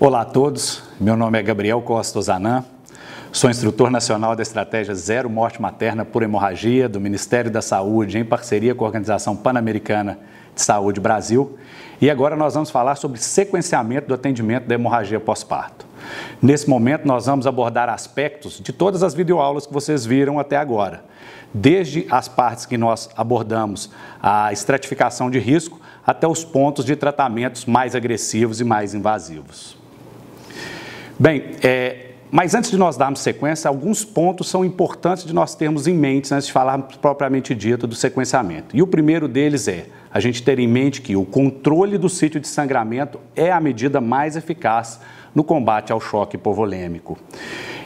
Olá a todos, meu nome é Gabriel Costa Ozanam, sou instrutor nacional da estratégia Zero Morte Materna por Hemorragia do Ministério da Saúde em parceria com a Organização Pan-Americana de Saúde Brasil, e agora nós vamos falar sobre sequenciamento do atendimento da hemorragia pós-parto. Nesse momento nós vamos abordar aspectos de todas as videoaulas que vocês viram até agora, desde as partes que nós abordamos a estratificação de risco até os pontos de tratamentos mais agressivos e mais invasivos. Bem, mas antes de nós darmos sequência, alguns pontos são importantes de nós termos em mente antes de falarmos propriamente dito do sequenciamento. E o primeiro deles é a gente ter em mente que o controle do sítio de sangramento é a medida mais eficaz no combate ao choque hipovolêmico.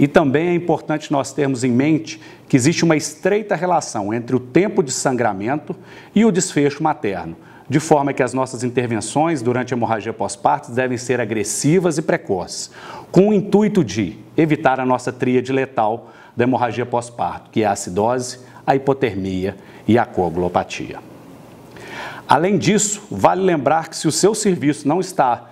E também é importante nós termos em mente que existe uma estreita relação entre o tempo de sangramento e o desfecho materno, de forma que as nossas intervenções durante a hemorragia pós-parto devem ser agressivas e precoces, com o intuito de evitar a nossa tríade letal da hemorragia pós-parto, que é a acidose, a hipotermia e a coagulopatia. Além disso, vale lembrar que se o seu serviço não está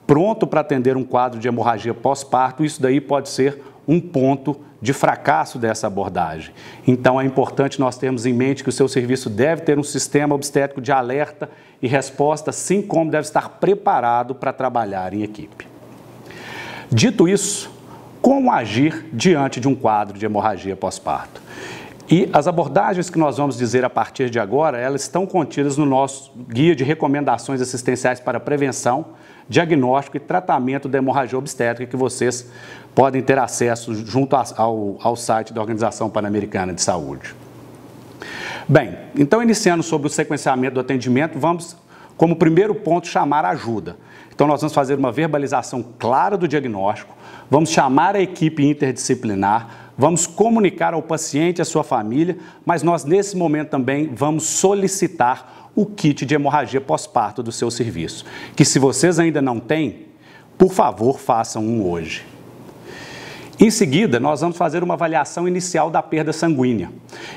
pronto para atender um quadro de hemorragia pós-parto, isso daí pode ser um ponto de fracasso dessa abordagem. Então é importante nós termos em mente que o seu serviço deve ter um sistema obstétrico de alerta e resposta, assim como deve estar preparado para trabalhar em equipe. Dito isso, como agir diante de um quadro de hemorragia pós-parto? E as abordagens que nós vamos dizer a partir de agora, elas estão contidas no nosso guia de recomendações assistenciais para prevenção, diagnóstico e tratamento da hemorragia obstétrica, que vocês podem ter acesso junto ao site da Organização Pan-Americana de Saúde. Bem, então iniciando sobre o sequenciamento do atendimento, vamos, como primeiro ponto, chamar ajuda. Então nós vamos fazer uma verbalização clara do diagnóstico, vamos chamar a equipe interdisciplinar, vamos comunicar ao paciente e à sua família, mas nós nesse momento também vamos solicitar o kit de hemorragia pós-parto do seu serviço, que se vocês ainda não têm, por favor, façam um hoje. Em seguida, nós vamos fazer uma avaliação inicial da perda sanguínea.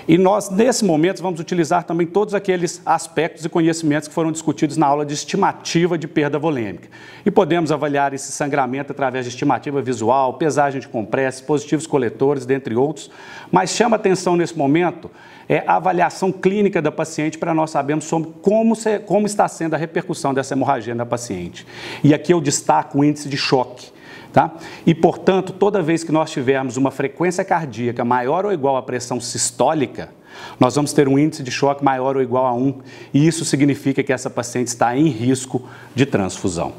E nós, nesse momento, vamos utilizar também todos aqueles aspectos e conhecimentos que foram discutidos na aula de estimativa de perda volêmica. E podemos avaliar esse sangramento através de estimativa visual, pesagem de compressa, dispositivos coletores, dentre outros. Mas chama atenção nesse momento a avaliação clínica da paciente para nós sabermos sobre como está sendo a repercussão dessa hemorragia na paciente. E aqui eu destaco o índice de choque. Tá? E, portanto, toda vez que nós tivermos uma frequência cardíaca maior ou igual à pressão sistólica, nós vamos ter um índice de choque maior ou igual a 1, e isso significa que essa paciente está em risco de transfusão.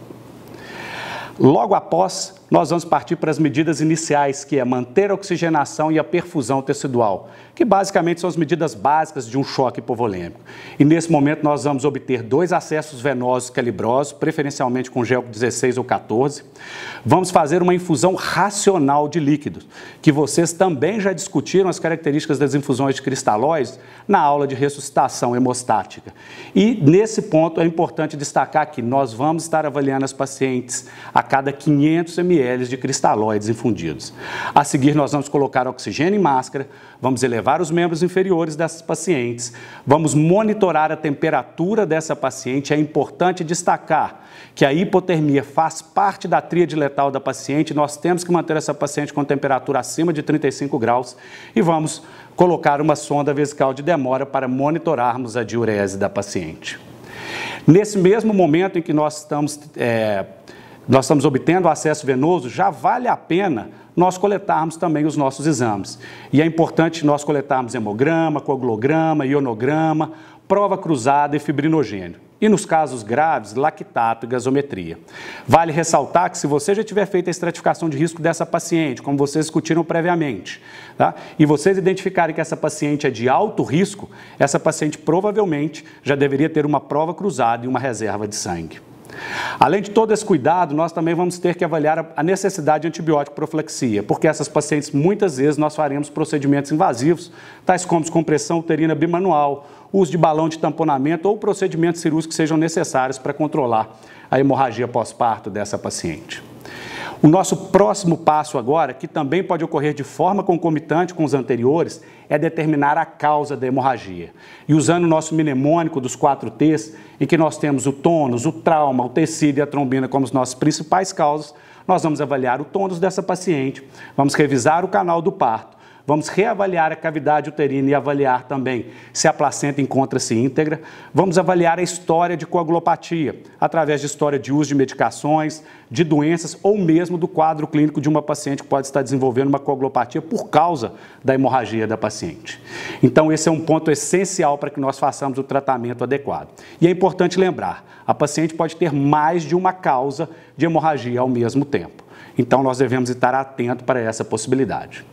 Logo após, nós vamos partir para as medidas iniciais, que é manter a oxigenação e a perfusão tecidual, que basicamente são as medidas básicas de um choque hipovolêmico. E nesse momento nós vamos obter 2 acessos venosos calibrosos, preferencialmente com gel 16 ou 14. Vamos fazer uma infusão racional de líquidos, que vocês também já discutiram as características das infusões de cristalóides na aula de ressuscitação hemostática. E nesse ponto é importante destacar que nós vamos estar avaliando as pacientes a cada 500 ml de cristalóides infundidos. A seguir, nós vamos colocar oxigênio em máscara, vamos elevar os membros inferiores dessas pacientes, vamos monitorar a temperatura dessa paciente. É importante destacar que a hipotermia faz parte da tríade letal da paciente, nós temos que manter essa paciente com temperatura acima de 35 graus e vamos colocar uma sonda vesical de demora para monitorarmos a diurese da paciente. Nesse mesmo momento em que nós estamos obtendo acesso venoso, já vale a pena nós coletarmos também os nossos exames. E é importante nós coletarmos hemograma, coagulograma, ionograma, prova cruzada e fibrinogênio. E nos casos graves, lactato e gasometria. Vale ressaltar que se você já tiver feito a estratificação de risco dessa paciente, como vocês discutiram previamente, tá? E vocês identificarem que essa paciente é de alto risco, essa paciente provavelmente já deveria ter uma prova cruzada e uma reserva de sangue. Além de todo esse cuidado, nós também vamos ter que avaliar a necessidade de antibiótico profilaxia, porque essas pacientes, muitas vezes, nós faremos procedimentos invasivos, tais como compressão uterina bimanual, uso de balão de tamponamento ou procedimentos cirúrgicos que sejam necessários para controlar a hemorragia pós-parto dessa paciente. O nosso próximo passo agora, que também pode ocorrer de forma concomitante com os anteriores, é determinar a causa da hemorragia. E usando o nosso mnemônico dos 4 T's, em que nós temos o tônus, o trauma, o tecido e a trombina como as nossas principais causas, nós vamos avaliar o tônus dessa paciente, vamos revisar o canal do parto, vamos reavaliar a cavidade uterina e avaliar também se a placenta encontra-se íntegra. Vamos avaliar a história de coagulopatia, através de história de uso de medicações, de doenças ou mesmo do quadro clínico de uma paciente que pode estar desenvolvendo uma coagulopatia por causa da hemorragia da paciente. Então, esse é um ponto essencial para que nós façamos o tratamento adequado. E é importante lembrar, a paciente pode ter mais de uma causa de hemorragia ao mesmo tempo. Então, nós devemos estar atentos para essa possibilidade.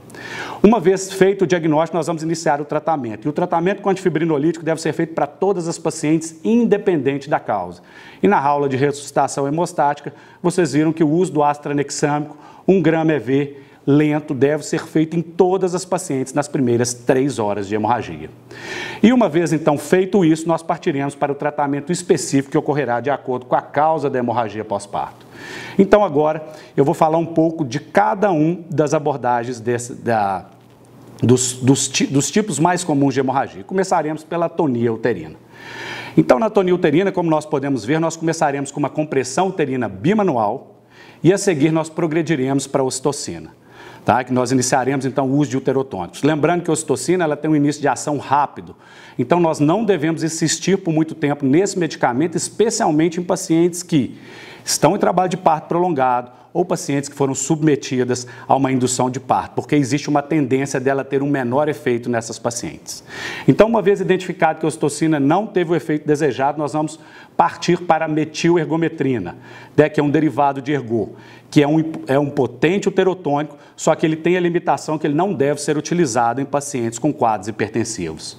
Uma vez feito o diagnóstico, nós vamos iniciar o tratamento. E o tratamento com antifibrinolítico deve ser feito para todas as pacientes, independente da causa. E na aula de ressuscitação hemostática, vocês viram que o uso do ácido tranexâmico, 1 grama EV, lento, deve ser feito em todas as pacientes nas primeiras 3 horas de hemorragia. E uma vez, então, feito isso, nós partiremos para o tratamento específico que ocorrerá de acordo com a causa da hemorragia pós-parto. Então, agora, eu vou falar um pouco de cada um das abordagens dos tipos mais comuns de hemorragia. Começaremos pela atonia uterina. Então, na atonia uterina, como nós podemos ver, nós começaremos com uma compressão uterina bimanual e, a seguir, nós progrediremos para a ocitocina. Tá? Que nós iniciaremos, então, o uso de uterotônicos. Lembrando que a ocitocina ela tem um início de ação rápido, então nós não devemos insistir por muito tempo nesse medicamento, especialmente em pacientes que estão em trabalho de parto prolongado ou pacientes que foram submetidas a uma indução de parto, porque existe uma tendência dela ter um menor efeito nessas pacientes. Então, uma vez identificado que a ocitocina não teve o efeito desejado, nós vamos partir para a metilergometrina, né, que é um derivado de ergo, que é um potente uterotônico, só que ele tem a limitação que ele não deve ser utilizado em pacientes com quadros hipertensivos.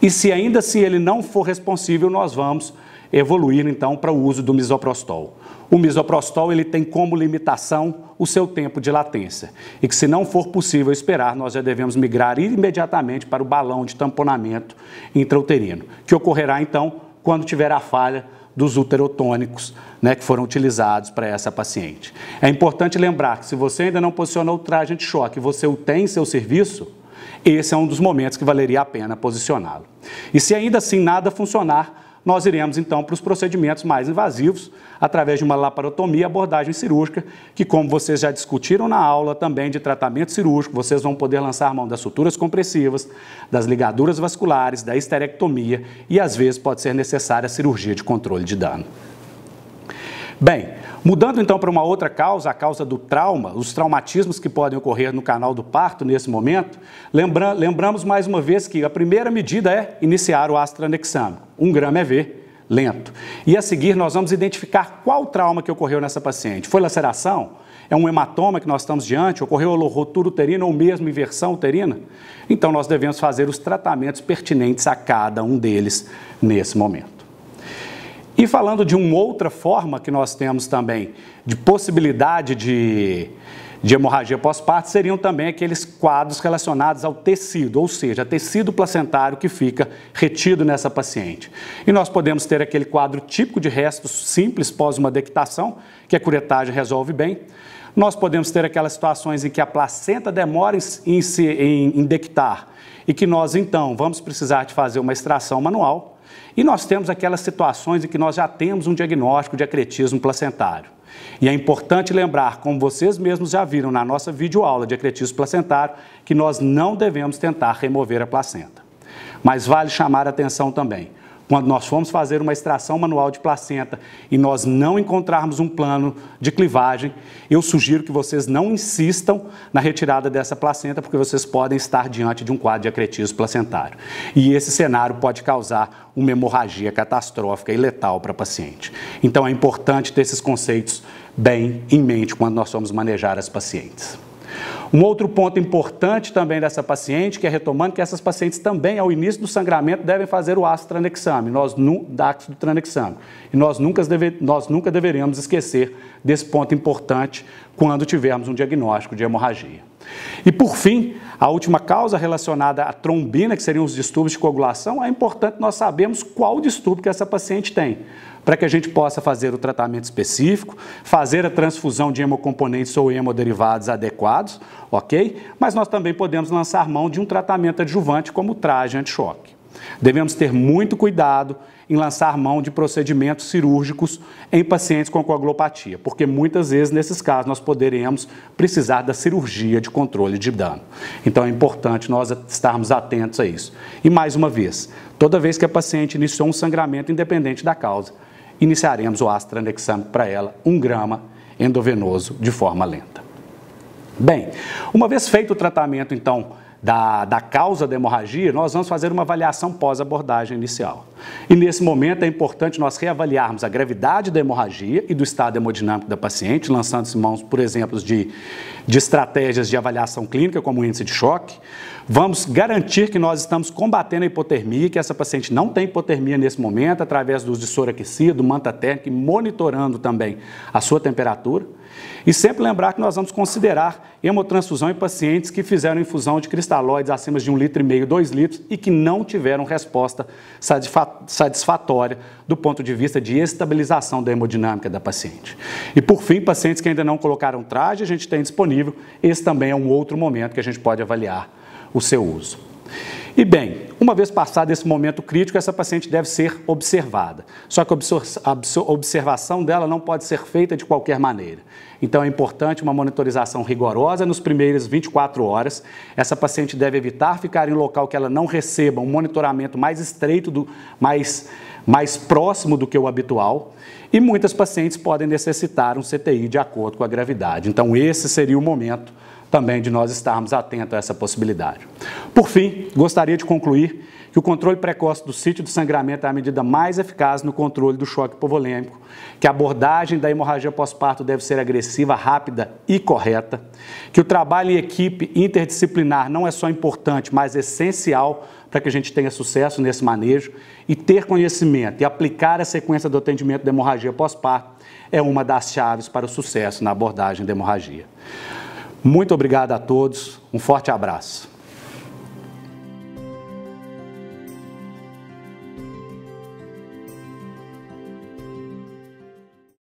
E se ainda assim ele não for responsível, nós vamos evoluir então para o uso do misoprostol. O misoprostol ele tem como limitação o seu tempo de latência e que se não for possível esperar, nós já devemos migrar imediatamente para o balão de tamponamento intrauterino, que ocorrerá então quando tiver a falha dos uterotônicos, né, que foram utilizados para essa paciente. É importante lembrar que se você ainda não posicionou o traje de choque e você o tem em seu serviço, esse é um dos momentos que valeria a pena posicioná-lo. E se ainda assim nada funcionar, nós iremos então para os procedimentos mais invasivos, através de uma laparotomia e abordagem cirúrgica, que como vocês já discutiram na aula também de tratamento cirúrgico, vocês vão poder lançar mão das suturas compressivas, das ligaduras vasculares, da histerectomia e às vezes pode ser necessária a cirurgia de controle de dano. Bem, mudando então para uma outra causa, a causa do trauma, os traumatismos que podem ocorrer no canal do parto nesse momento, lembramos mais uma vez que a primeira medida é iniciar o ácido tranexâmico, 1 grama EV, lento. E a seguir nós vamos identificar qual trauma que ocorreu nessa paciente. Foi laceração? É um hematoma que nós estamos diante? Ocorreu rotura uterina ou mesmo inversão uterina? Então nós devemos fazer os tratamentos pertinentes a cada um deles nesse momento. E falando de uma outra forma que nós temos também de possibilidade de hemorragia pós-parto, seriam também aqueles quadros relacionados ao tecido, ou seja, tecido placentário que fica retido nessa paciente. E nós podemos ter aquele quadro típico de restos simples pós uma dectação, que a curetagem resolve bem. Nós podemos ter aquelas situações em que a placenta demora em dectar e que nós, então, vamos precisar de fazer uma extração manual. E nós temos aquelas situações em que nós já temos um diagnóstico de acretismo placentário. E é importante lembrar, como vocês mesmos já viram na nossa videoaula de acretismo placentário, que nós não devemos tentar remover a placenta. Mas vale chamar a atenção também. Quando nós formos fazer uma extração manual de placenta e nós não encontrarmos um plano de clivagem, eu sugiro que vocês não insistam na retirada dessa placenta, porque vocês podem estar diante de um quadro de acretismo placentário. E esse cenário pode causar uma hemorragia catastrófica e letal para a paciente. Então é importante ter esses conceitos bem em mente quando nós formos manejar as pacientes. Um outro ponto importante também dessa paciente, que é retomando que essas pacientes também, ao início do sangramento, devem fazer o ácido tranexâmico, e nós nunca deveremos esquecer desse ponto importante quando tivermos um diagnóstico de hemorragia. E por fim, a última causa relacionada à trombina, que seriam os distúrbios de coagulação, é importante nós sabermos qual distúrbio que essa paciente tem, para que a gente possa fazer o tratamento específico, fazer a transfusão de hemocomponentes ou hemoderivados adequados, ok? Mas nós também podemos lançar mão de um tratamento adjuvante como o traje anti-choque. Devemos ter muito cuidado em lançar mão de procedimentos cirúrgicos em pacientes com coagulopatia, porque muitas vezes, nesses casos, nós poderemos precisar da cirurgia de controle de dano. Então, é importante nós estarmos atentos a isso. E, mais uma vez, toda vez que a paciente iniciou um sangramento, independente da causa, iniciaremos o ácido tranexâmico para ela, 1 grama endovenoso, de forma lenta. Bem, uma vez feito o tratamento, então, da causa da hemorragia, nós vamos fazer uma avaliação pós-abordagem inicial. E nesse momento é importante nós reavaliarmos a gravidade da hemorragia e do estado hemodinâmico da paciente, lançando-se mãos, por exemplo, de estratégias de avaliação clínica, como o índice de choque. Vamos garantir que nós estamos combatendo a hipotermia, que essa paciente não tem hipotermia nesse momento, através do uso de soro aquecido, manta térmica e monitorando também a sua temperatura. E sempre lembrar que nós vamos considerar hemotransfusão em pacientes que fizeram infusão de cristalóides acima de 1,5 litro, 2 litros e que não tiveram resposta satisfatória do ponto de vista de estabilização da hemodinâmica da paciente. E por fim, pacientes que ainda não colocaram traje, a gente tem disponível, esse também é um outro momento que a gente pode avaliar o seu uso. E bem, uma vez passado esse momento crítico, essa paciente deve ser observada. Só que a observação dela não pode ser feita de qualquer maneira. Então é importante uma monitorização rigorosa nos primeiros 24 horas. Essa paciente deve evitar ficar em local que ela não receba um monitoramento mais estreito, mais próximo do que o habitual. E muitas pacientes podem necessitar um CTI de acordo com a gravidade. Então esse seria o momento também de nós estarmos atentos a essa possibilidade. Por fim, gostaria de concluir que o controle precoce do sítio do sangramento é a medida mais eficaz no controle do choque hipovolêmico, que a abordagem da hemorragia pós-parto deve ser agressiva, rápida e correta, que o trabalho em equipe interdisciplinar não é só importante, mas essencial para que a gente tenha sucesso nesse manejo, e ter conhecimento e aplicar a sequência do atendimento da hemorragia pós-parto é uma das chaves para o sucesso na abordagem da hemorragia. Muito obrigado a todos, um forte abraço.